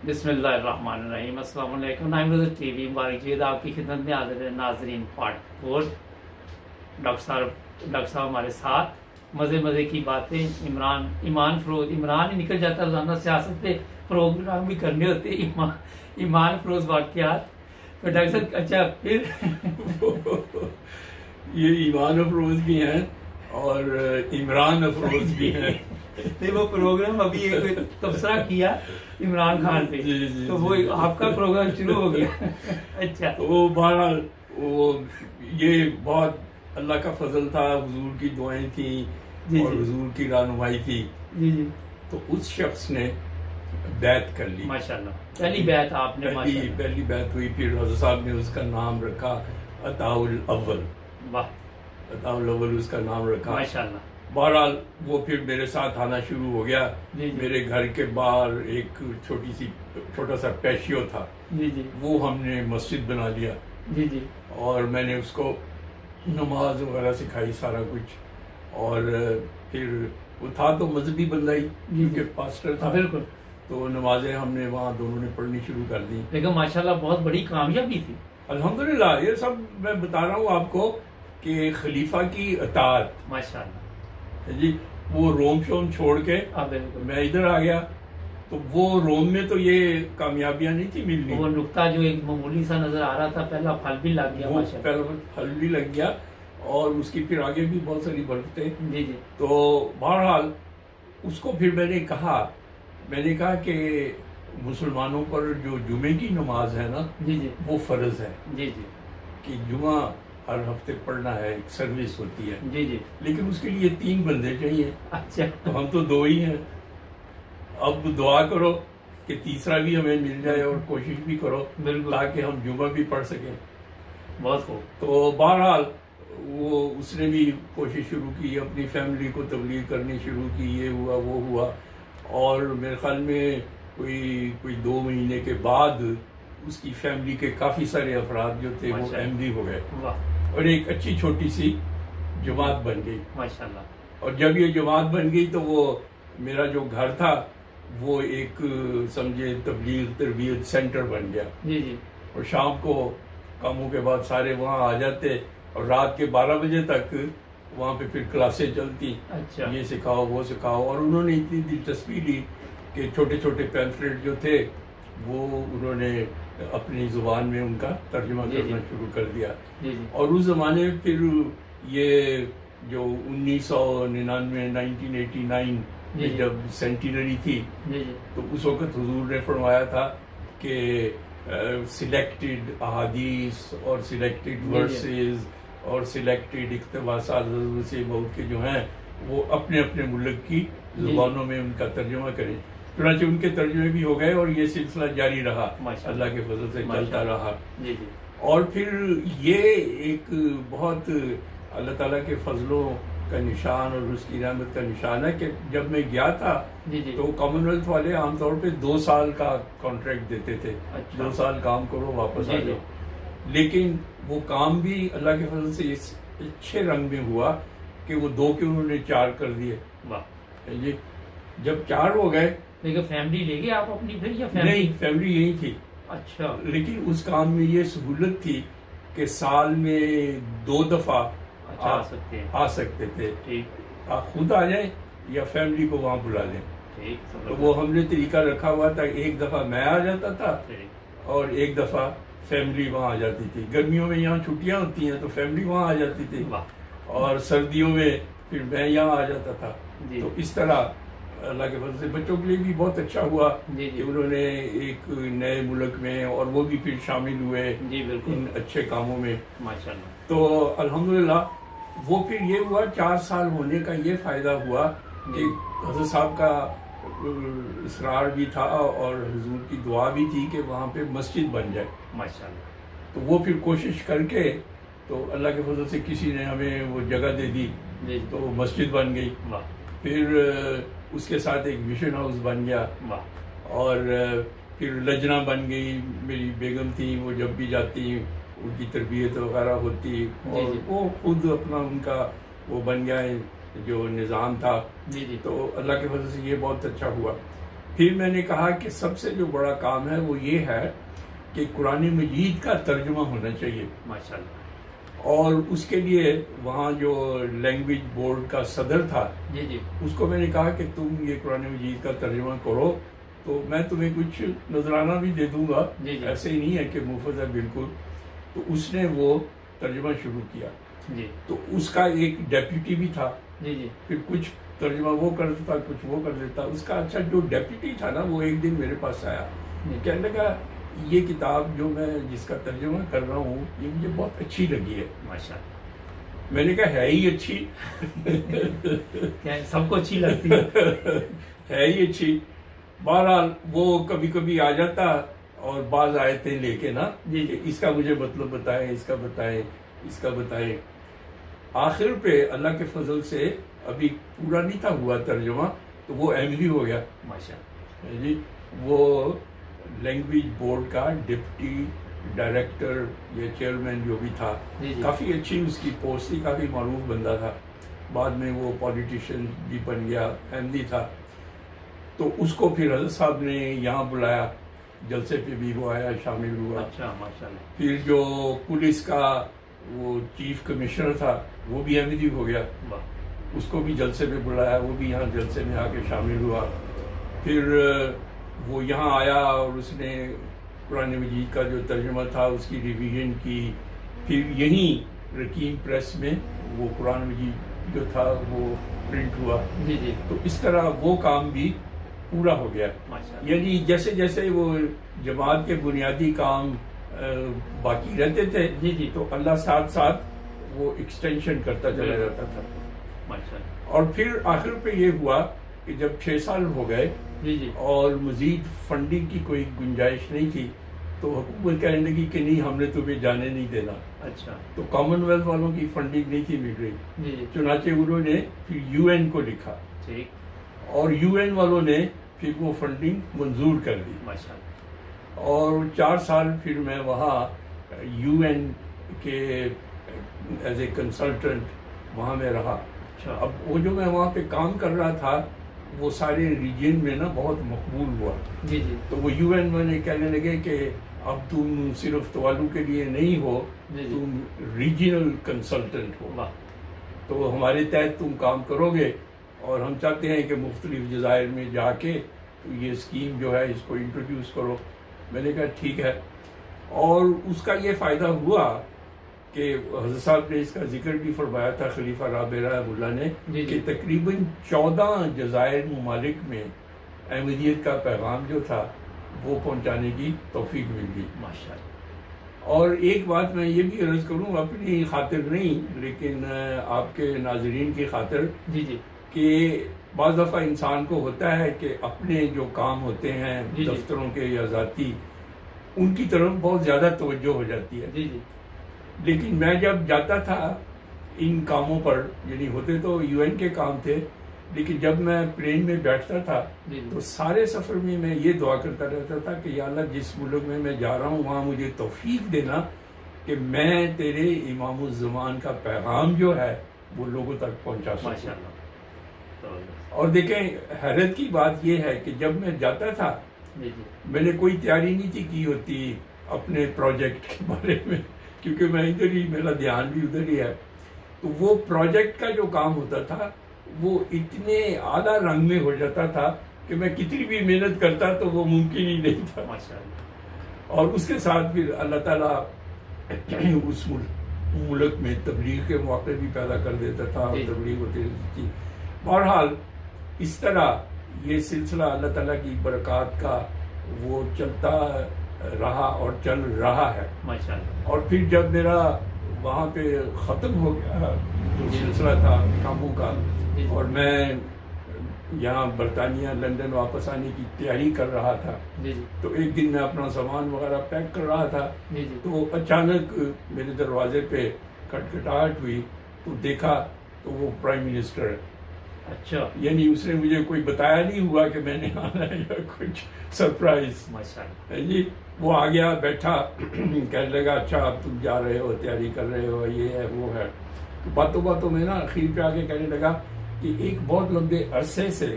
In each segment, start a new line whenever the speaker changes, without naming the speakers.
بسم اللہ الرحمن الرحیم۔ السلام علیکم۔ نائم روزر ٹی وی مبارک جید آپ کی خدمت میں حاضر ہے ناظرین۔ پارٹ 4 ڈاکٹر صاحب ہمارے ساتھ مزے کی باتیں، ایمان فروز عمران ہی نکل جاتا ہے، روزانہ سیاست پہ پروگرام بھی کرنے ہوتے ہیں، ایمان فروز واقعات۔ تو ڈاکٹر صاحب اچھا پھر
یہ ایمان افروز بھی ہیں اور عمران افروز بھی ہیں۔
نہیں، وہ پروگرام ابھی ایک تبصرہ کیا عمران خان پہ، تو وہ آپ کا پروگرام شروع ہو گیا۔ اچھا،
وہ بہرحال وہ یہ بہت اللہ کا فضل تھا، حضور کی دعائیں تھیں اور حضور کی رہنمائی تھی،
جی
تو اس شخص نے بیعت کر لی۔
ماشاءاللہ، پہلی بیعت آپ نے،
پہلی بیعت ہوئی، پھر حضرت صاحب نے اس کا نام رکھا عطاء الاول۔
واہ،
عطاء الاول اس کا نام رکھا
ماشاءاللہ۔
بہرحال وہ پھر میرے ساتھ آنا شروع ہو گیا۔
جی
میرے گھر کے باہر ایک چھوٹا سا پیشیو تھا،
جی
وہ ہم نے مسجد بنا لیا،
جی جی
اور میں نے اس کو نماز وغیرہ سکھائی، سارا کچھ۔ اور پھر وہ تھا تو مذہبی بندہ ہی، کیونکہ پاسٹر تھا،
بالکل،
تو نمازیں ہم نے وہاں دونوں نے پڑھنی شروع کر دی۔
لیکن ماشاءاللہ بہت بڑی کامیابی تھی۔
الحمدللہ، یہ سب میں بتا رہا ہوں آپ کو کہ خلیفہ کی اطاعت،
ماشاءاللہ
جی۔ وہ روم شوم چھوڑ کے
بالکل،
میں ادھر آ گیا، تو وہ روم میں تو یہ کامیابیاں نہیں تھی ملنی،
وہ نقطہ جو ایک معمولی سا نظر آ رہا تھا، پہلا پھل بھی لگ گیا،
وہ
ماشاءاللہ۔
پہلا پھل بھی لگ گیا، اور اس کی پھر آگے بھی بہت ساری برکتیں۔
جی جی
تو بہرحال اس کو پھر میں نے کہا کہ مسلمانوں پر جو جمعے کی نماز ہے نا،
جی جی
وہ فرض ہے
جی جی
کہ جمعہ ہر ہفتے پڑھنا ہے، ایک سروس ہوتی ہے،
جی جی
لیکن اس کے لیے 3 بندے چاہیے،
اچھا،
تو ہم تو 2 ہی ہیں۔ اب دعا کرو کہ تیسرا بھی ہمیں مل جائے، اور کوشش بھی کرو
بالکل،
تاکہ ہم جمعہ بھی پڑھ سکیں۔
بہت خوب۔
تو بہرحال اس نے بھی کوشش شروع کی، اپنی فیملی کو تبلیغ کرنی شروع کی، یہ ہوا وہ ہوا، اور میرے خیال میں کوئی 2 مہینے کے بعد اس کی فیملی کے کافی سارے افراد جو تھے وہ احمدی ہو گئے،
واہ،
اور ایک اچھی چھوٹی سی جماعت بن گئی۔
ماشاءاللہ،
اور جب یہ جماعت بن گئی تو وہ میرا جو گھر تھا وہ ایک سمجھے تبلیغ تربیت سینٹر بن گیا،
جی جی
اور شام کو کاموں کے بعد سارے وہاں آ جاتے، اور رات کے 12 بجے تک وہاں پہ پھر کلاسیں چلتی،
اچھا،
یہ سکھاؤ وہ سکھاؤ۔ اور انہوں نے اتنی دلچسپی لی کہ چھوٹے چھوٹے پیمفلیٹ جو تھے وہ انہوں نے اپنی زبان میں ان کا ترجمہ کرنا شروع کر دیا۔
جی جی
اور اس زمانے میں پھر یہ جو 1989 میں جب سینٹینری تھی،
جی جی
تو اس وقت حضور نے فرمایا تھا کہ سلیکٹڈ احادیث اور سلیکٹڈ ورسز اور سلیکٹڈ اقتباسات حضرت مسیح موعود کے جو ہیں وہ اپنے اپنے ملک کی زبانوں میں ان کا ترجمہ کریں۔ چنانچہ ان کے ترجمے بھی ہو گئے، اور یہ سلسلہ جاری رہا، اللہ کے فضل سے چلتا رہا۔
جی جی
اور پھر یہ ایک بہت اللہ تعالیٰ کے فضلوں کا نشان اور اس کی رحمت کا نشان ہے کہ جب میں گیا تھا تو کامن ویلتھ والے عام طور پہ 2 سال کا کانٹریکٹ دیتے تھے، 2 سال کام کرو واپس آ جاؤ، لیکن وہ کام بھی اللہ کے فضل سے اس اچھے رنگ میں ہوا کہ وہ 2 کے انہوں نے 4 کر دیے۔ یہ جب 4 ہو گئے،
لیکن فیملی لے گئے آپ اپنی پھر، یا
نہیں، فیملی یہی تھی،
اچھا،
لیکن اس کام میں یہ سہولت تھی کہ سال میں 2 دفعہ آ سکتے تھے، آپ خود آ جائیں یا فیملی کو وہاں بلا لیں۔ تو وہ ہم نے طریقہ رکھا ہوا تھا، ایک دفعہ میں آ جاتا تھا اور ایک دفعہ فیملی وہاں آ جاتی تھی۔ گرمیوں میں یہاں چھٹیاں ہوتی ہیں تو فیملی وہاں آ جاتی تھی، اور سردیوں میں پھر میں یہاں آ جاتا تھا۔ تو اس طرح اللہ کے فضل سے بچوں کے لیے بھی بہت اچھا ہوا کہ انہوں نے ایک نئے ملک میں، اور وہ بھی پھر شامل ہوئے ان اچھے کاموں میں،
ماشاءاللہ۔
تو الحمدللہ وہ پھر یہ ہوا، 4 سال ہونے کا یہ فائدہ ہوا کہ حضرت صاحب کا اصرار بھی تھا اور حضور کی دعا بھی تھی کہ وہاں پہ مسجد بن جائے،
ماشاءاللہ۔
تو وہ پھر کوشش کر کے تو اللہ کے فضل سے کسی نے ہمیں وہ جگہ دے دی، تو مسجد بن گئی۔ پھر اس کے ساتھ ایک مشن ہاؤس بن گیا، اور پھر لجنہ بن گئی، میری بیگم تھی، وہ جب بھی جاتی ان کی تربیت وغیرہ ہوتی، اور وہ خود اپنا ان کا وہ بن گیا جو نظام تھا۔ تو اللہ کے فضل سے یہ بہت اچھا ہوا۔ پھر میں نے کہا کہ سب سے جو بڑا کام ہے وہ یہ ہے کہ قرآن مجید کا ترجمہ ہونا چاہیے
ماشاءاللہ.
اور اس کے لیے وہاں جو لینگویج بورڈ کا صدر تھا
جی جی
اس کو میں نے کہا کہ تم یہ قرآن مجید کا ترجمہ کرو تو میں تمہیں کچھ نذرانہ بھی دے دوں گا.
جی جی.
ایسے ہی نہیں ہے کہ مفت ہے بالکل. تو اس نے وہ ترجمہ شروع کیا.
جی.
تو اس کا ایک ڈیپیوٹی بھی تھا.
جی جی.
پھر کچھ ترجمہ وہ کر دیتا کچھ وہ کر دیتا. اس کا اچھا جو ڈیپیوٹی تھا نا وہ ایک دن میرے پاس آیا. کہنے لگا یہ کتاب جو میں جس کا ترجمہ کر رہا ہوں یہ مجھے بہت اچھی لگی ہے.
ماشاءاللہ.
میں نے کہا ہے ہی اچھی.
سب کو اچھی لگتی
ہے ہی اچھی. بہرحال وہ کبھی کبھی آ جاتا اور بعض آیتیں لے کے نا
جی جی.
اس کا مجھے مطلب بتائیں اس کا بتائیں اس کا بتائیں. آخر پہ اللہ کے فضل سے ابھی پورا نہیں تھا ہوا ترجمہ تو وہ احمدی ہو گیا.
ماشاءاللہ.
جی وہ لینگویج بورڈ کا ڈپٹی ڈائریکٹر یا چیئرمین جو بھی تھا کافی اچھی اس کی پوسٹ تھی. کافی معروف بندہ تھا. بعد میں وہ پولیٹیشین بھی بن گیا. احمدی تھا. تو اس کو پھر حضرت صاحب نے یہاں بلایا. جلسے پہ بھی وہ آیا شامل ہوا.
اچھا ماشاءاللہ.
پھر جو پولیس کا وہ چیف کمشنر تھا وہ بھی احمدی ہو گیا. اس کو بھی جلسے پہ بلایا. وہ بھی یہاں جلسے میں آ کے شامل ہوا. پھر وہ یہاں آیا اور اس نے قرآن مجید کا جو ترجمہ تھا اس کی ریویژن کی. پھر یہیں رکیم پریس میں وہ قرآن مجید جو تھا وہ پرنٹ ہوا.
جی جی.
تو اس طرح وہ کام بھی پورا ہو گیا. یعنی جیسے جیسے وہ جماعت کے بنیادی کام باقی رہتے تھے
جی جی
تو اللہ ساتھ ساتھ وہ ایکسٹینشن کرتا چلا جاتا تھا. اور پھر آخر پہ یہ ہوا کہ جب 6 سال ہو گئے
جی جی
اور مزید فنڈنگ کی کوئی گنجائش نہیں تھی تو حکومت کہنے لگی کہ نہیں ہم نے تمہیں جانے نہیں دینا.
اچھا.
تو کامن ویلتھ والوں کی فنڈنگ نہیں تھی مل رہی.
جی.
چنانچہ انہوں نے پھر یو این کو لکھا اور یو این والوں نے پھر وہ فنڈنگ منظور کر دی. اور 4 سال پھر میں وہاں یو این کے ایز اے کنسلٹنٹ وہاں میں رہا. اب وہ جو میں وہاں پہ کام کر رہا تھا وہ سارے ریجن میں نا بہت مقبول ہوا.
جی جی.
تو وہ یو این میں کہنے لگے کہ اب تم صرف توالو کے لیے نہیں ہو تم ریجنل کنسلٹنٹ ہو. تو ہمارے تحت تم کام کرو گے اور ہم چاہتے ہیں کہ مختلف جزائر میں جا کے یہ اسکیم جو ہے اس کو انٹروڈیوس کرو. میں نے کہا ٹھیک ہے. اور اس کا یہ فائدہ ہوا کہ حضرت صاحب نے اس کا ذکر بھی فرمایا تھا خلیفہ رابع رحمہ اللہ نے کہ تقریباً 14 جزائر ممالک میں احمدیت کا پیغام جو تھا وہ پہنچانے کی توفیق مل گئی. اور ایک بات میں یہ بھی عرض کروں اپنی خاطر نہیں لیکن آپ کے ناظرین کی خاطر کہ بعض دفعہ انسان کو ہوتا ہے کہ اپنے جو کام ہوتے ہیں دفتروں کے یا ذاتی ان کی طرف بہت زیادہ توجہ ہو جاتی ہے. لیکن میں جب جاتا تھا ان کاموں پر یعنی ہوتے تو یو این کے کام تھے لیکن جب میں پلین میں بیٹھتا تھا تو سارے سفر میں میں یہ دعا کرتا رہتا تھا کہ یا اللہ جس ملک میں جا رہا ہوں وہاں مجھے توفیق دینا کہ میں تیرے امام الزمان کا پیغام جو ہے وہ لوگوں تک پہنچا سکوں. اور دیکھیں حیرت کی بات یہ ہے کہ جب میں جاتا تھا میں نے کوئی تیاری نہیں تھی کی ہوتی اپنے پروجیکٹ کے بارے میں کیونکہ میں ادھر ہی میرا دھیان بھی ادھر ہی ہے. تو وہ پروجیکٹ کا جو کام ہوتا تھا وہ اتنے اعلیٰ رنگ میں ہو جاتا تھا کہ میں کتنی بھی محنت کرتا تو وہ ممکن ہی نہیں تھا. اور اس کے ساتھ پھر اللہ تعالیٰ اس ملک میں تبلیغ کے موقع بھی پیدا کر دیتا تھا اور تبلیغ ہوتی رہتی تھی. بہرحال اس طرح یہ سلسلہ اللہ تعالیٰ کی برکات کا وہ چلتا رہا اور چل رہا ہے. اور پھر جب میرا وہاں پہ ختم ہو گیا جو سلسلہ تھا کاموں کا اور میں یہاں برطانیہ لندن واپس آنے کی تیاری کر رہا تھا تو ایک دن میں اپنا سامان وغیرہ پیک کر رہا تھا تو اچانک میرے دروازے پہ کھٹکھٹاہٹ ہوئی تو دیکھا تو وہ پرائم منسٹر ہے.
اچھا.
یعنی اس نے مجھے کوئی بتایا نہیں ہوا کہ میں نے آنا ہے یا کچھ سرپرائز. جی وہ آ گیا بیٹھا کہنے لگا اچھا اب تم جا رہے ہو تیاری کر رہے ہو یہ ہے وہ ہے. تو باتوں باتوں میں نا اخیر پہ آ کے کہنے لگا کہ ایک بہت لمبے عرصے سے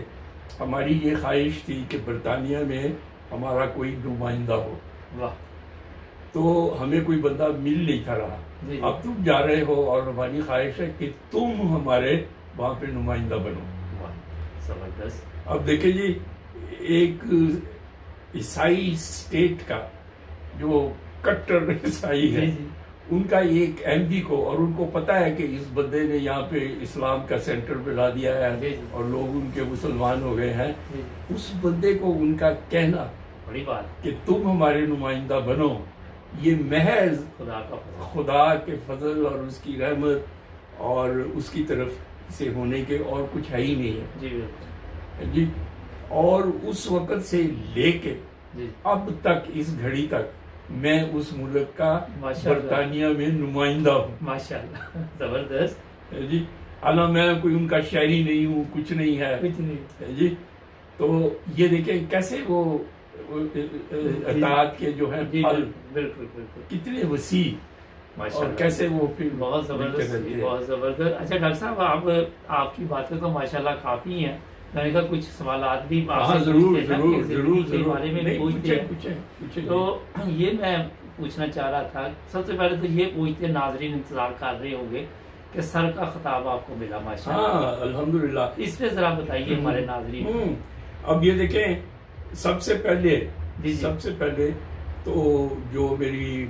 ہماری یہ خواہش تھی کہ برطانیہ میں ہمارا کوئی نمائندہ ہو.
واہ.
تو ہمیں کوئی بندہ مل نہیں تھا رہا. اب تم جا رہے ہو اور ہماری خواہش ہے کہ تم ہمارے وہاں پہ نمائندہ بنو.
زبردست.
اب دیکھیں جی، ایک عیسائی اسٹیٹ کا جو کٹر عیسائی ہے، ان کا ایک ایم پی کو، اور ان کو پتا ہے کہ اس بندے نے یہاں پہ اسلام کا سینٹر بنا دیا ہے اور لوگ ان کے مسلمان ہو گئے ہیں، اس بندے کو ان کا کہنا
بڑی بات
کہ تم ہمارے نمائندہ بنو، یہ محض خدا کے فضل اور اس کی رحمت اور اس کی طرف سے ہونے کے اور کچھ ہے ہی نہیں ہے. جی. اور اس وقت سے لے کے اب تک، اس گھڑی تک، میں اس ملک کا برطانیہ میں نمائندہ ہوں.
ماشاءاللہ. زبردست.
جی. حالانکہ میں کوئی ان کا شہری نہیں ہوں، کچھ نہیں ہے. جی. تو یہ دیکھیں کیسے وہ اطاعت کے جو ہیں پھل کتنے وسیع، اور کیسے وہ پھر
بہت زبردست. بہت زبردست. اچھا ڈاکٹر صاحب، آپ کی باتیں تو ماشاءاللہ کافی ہیں. میں نے کہا کچھ سوالات بھی
ضرور
بارے میں پوچھتے ہیں. تو یہ میں پوچھنا چاہ رہا تھا، سب سے پہلے تو یہ پوچھتے، ناظرین انتظار کر رہے ہوں گے کہ سر کا خطاب آپ کو ملا ماشاءاللہ.
الحمدللہ.
اس پہ ذرا بتائیے ہمارے ناظرین.
اب یہ دیکھیں، سب سے پہلے تو جو میری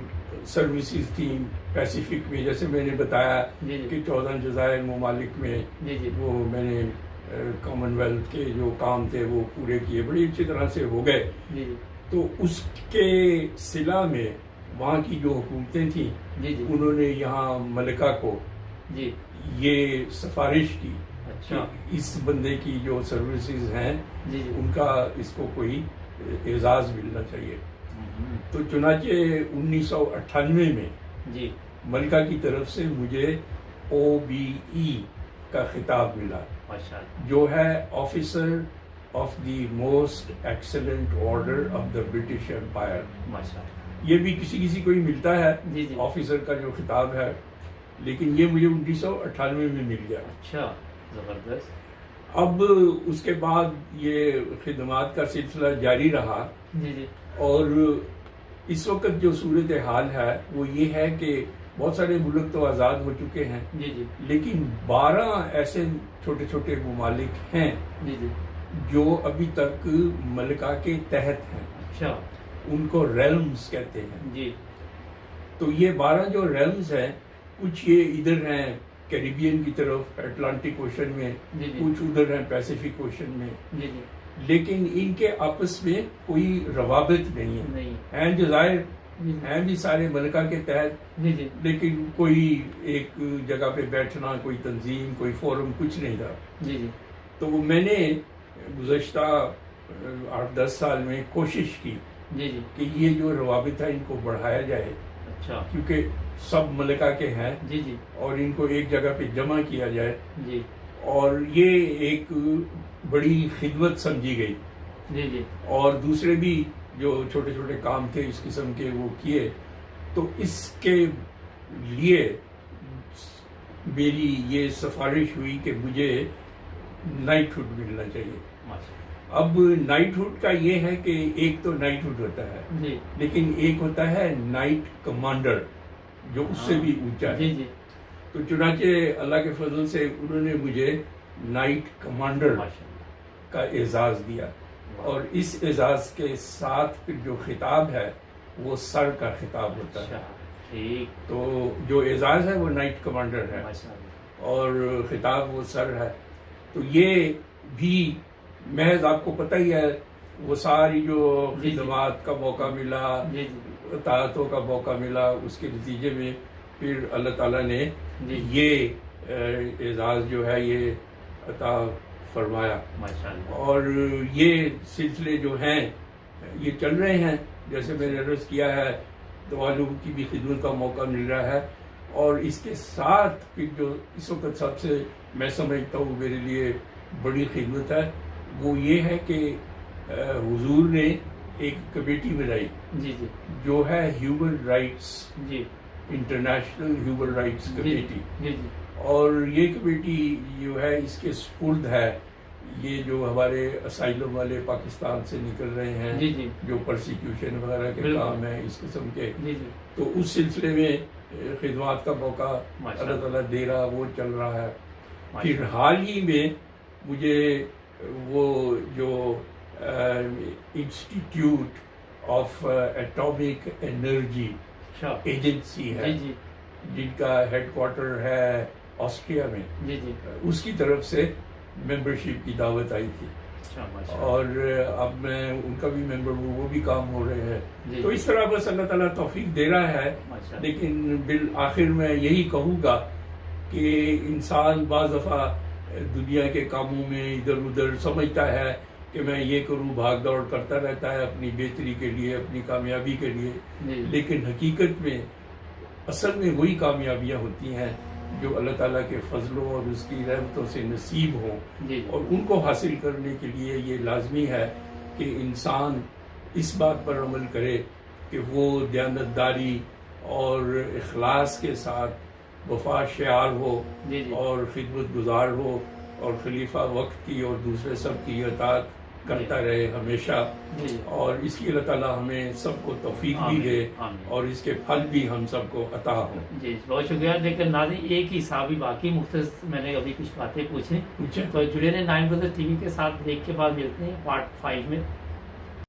سروسز تھیں پیسیفک میں، جیسے میں نے بتایا کہ 14 جزائر ممالک میں وہ میں نے کامن ویلتھ کے جو کام تھے وہ پورے کیے، بڑی اچھی طرح سے ہو گئے. تو اس کے صلہ میں وہاں کی جو حکومتیں تھیں، انہوں نے یہاں ملکہ کو یہ سفارش کی کہ اس بندے کی جو سروسز ہیں ان کا اس کو کوئی اعزاز ملنا چاہیے. تو چنانچہ 1998 میں ملکہ کی طرف سے مجھے OBE کا خطاب ملا، جو ہے officer of the most excellent order of the British umpire. یہ بھی کسی کو ہی ملتا ہے آفیسر کا جو خطاب ہے، لیکن یہ مجھے 1998 میں مل گیا.
اچھا، زبردست.
اب اس کے بعد یہ خدمات کا سلسلہ جاری رہا. اور اس وقت جو صورتحال ہے وہ یہ ہے کہ بہت سارے ملک تو آزاد ہو چکے ہیں، لیکن 12 ایسے چھوٹے چھوٹے ممالک ہیں جو ابھی تک ملکہ کے تحت ہیں.
اچھا.
ان کو ریلمز کہتے ہیں. تو یہ 12 جو ریلمز ہیں، کچھ یہ ادھر ہیں کیریبین کی طرف اٹلانٹک اوشن میں، کچھ ادھر ہیں پیسیفک اوشن میں، لیکن ان کے آپس میں کوئی روابط نہیں ہے. ہیں جزائر، ہیں بھی سارے ملکہ کے تحت، لیکن کوئی ایک جگہ پہ بیٹھنا، کوئی تنظیم، کوئی فورم، کچھ نہیں تھا. تو میں نے گزشتہ 8-10 سال میں کوشش کی کہ یہ جو روابط ہے ان کو بڑھایا جائے.
اچھا.
کیونکہ سب ملکہ کے ہیں اور ان کو ایک جگہ پہ جمع کیا جائے. اور یہ ایک بڑی خدمت سمجھی گئی. اور دوسرے بھی جو چھوٹے چھوٹے کام تھے اس قسم کے وہ کیے. تو اس کے لیے میری یہ سفارش ہوئی کہ مجھے نائٹ ہوڈ ملنا چاہیے. اب نائٹ ہوڈ کا یہ ہے کہ ایک تو نائٹ ہوڈ ہوتا ہے، لیکن ایک ہوتا ہے نائٹ کمانڈر جو اس سے بھی اونچا ہے. تو چنانچہ اللہ کے فضل سے انہوں نے مجھے نائٹ کمانڈر کا اعزاز دیا. اور اس اعزاز کے ساتھ پھر جو خطاب ہے وہ سر کا خطاب ہوتا ہے. تو جو اعزاز ہے وہ نائٹ کمانڈر ہے اور خطاب وہ سر ہے. تو یہ بھی محض آپ کو پتہ ہی ہے، وہ ساری جو خدمات کا موقع ملا، اطاعتوں کا موقع ملا، اس کے نتیجے میں پھر اللہ تعالیٰ نے یہ اعزاز جو ہے یہ عطا فرمایا. اور یہ سلسلے جو ہیں یہ چل رہے ہیں. جیسے میں نے عرض کیا ہے، دوالوں کی بھی خدمت کا موقع مل رہا ہے. اور اس کے ساتھ پھر جو اس وقت سب سے میں سمجھتا ہوں میرے لیے بڑی خدمت ہے وہ یہ ہے کہ حضور نے ایک کمیٹی بنائی جو ہے human rights, international human rights committee. اور یہ کمیٹی جو ہے اس کے سپرد ہے یہ جو ہمارے اسائلم والے پاکستان سے نکل رہے ہیں
جی جی
جو پرسیکیوشن وغیرہ کے
بالکل
کام ہیں اس قسم کے،
جی جی
تو اس سلسلے میں خدمات کا موقع
ماشاء
اللہ تعالیٰ دے رہا، وہ چل رہا ہے۔
ماشاء
پھر
اللہ۔
حال ہی میں مجھے وہ جو انسٹیٹیوٹ آف ایٹامک انرجی
اچھا
ایجنسی ہے
جی جی
جن کا ہیڈ کوارٹر ہے آسٹریا میں،
جی جی
اس کی طرف سے ممبرشپ کی دعوت آئی تھی،
اچھا ماشاء اللہ۔
اور اب میں ان کا بھی ممبر ہوں، وہ بھی کام ہو رہے ہیں۔
جی
تو اس طرح بس اللہ تعالیٰ توفیق دے رہا ہے۔
ماشاء اللہ۔
لیکن بالآخر میں یہی کہوں گا کہ انسان بعض دفعہ دنیا کے کاموں میں ادھر ادھر سمجھتا ہے کہ میں یہ کروں، بھاگ دوڑ کرتا رہتا ہے اپنی بہتری کے لیے، اپنی کامیابی کے لیے،
جی
لیکن حقیقت میں اصل میں وہی کامیابیاں ہوتی ہیں جو اللہ تعالیٰ کے فضلوں اور اس کی رحمتوں سے نصیب ہوں،
جی
اور ان کو حاصل کرنے کے لیے یہ لازمی ہے کہ انسان اس بات پر عمل کرے کہ وہ دیانتداری اور اخلاص کے ساتھ وفا شعار ہو
جی جی
اور خدمت گزار ہو، اور خلیفہ وقت کی اور دوسرے سب کی اطاعت کرتا رہے ہمیشہ،
جی
اور اس کی اللہ تعالیٰ ہمیں سب کو توفیق بھی دے
آمین۔
اور اس کے پھل بھی ہم سب کو عطا ہوں۔
جی بہت شکریہ۔ لیکن ناظرین ایک ہی صاحب باقی مختصر میں نے ابھی کچھ باتیں پوچھیں،
پوچھیں۔
تو جڑے رہے 9 بزر ٹی وی کے ساتھ، بریک کے بعد ملتے ہیں پارٹ 5 میں۔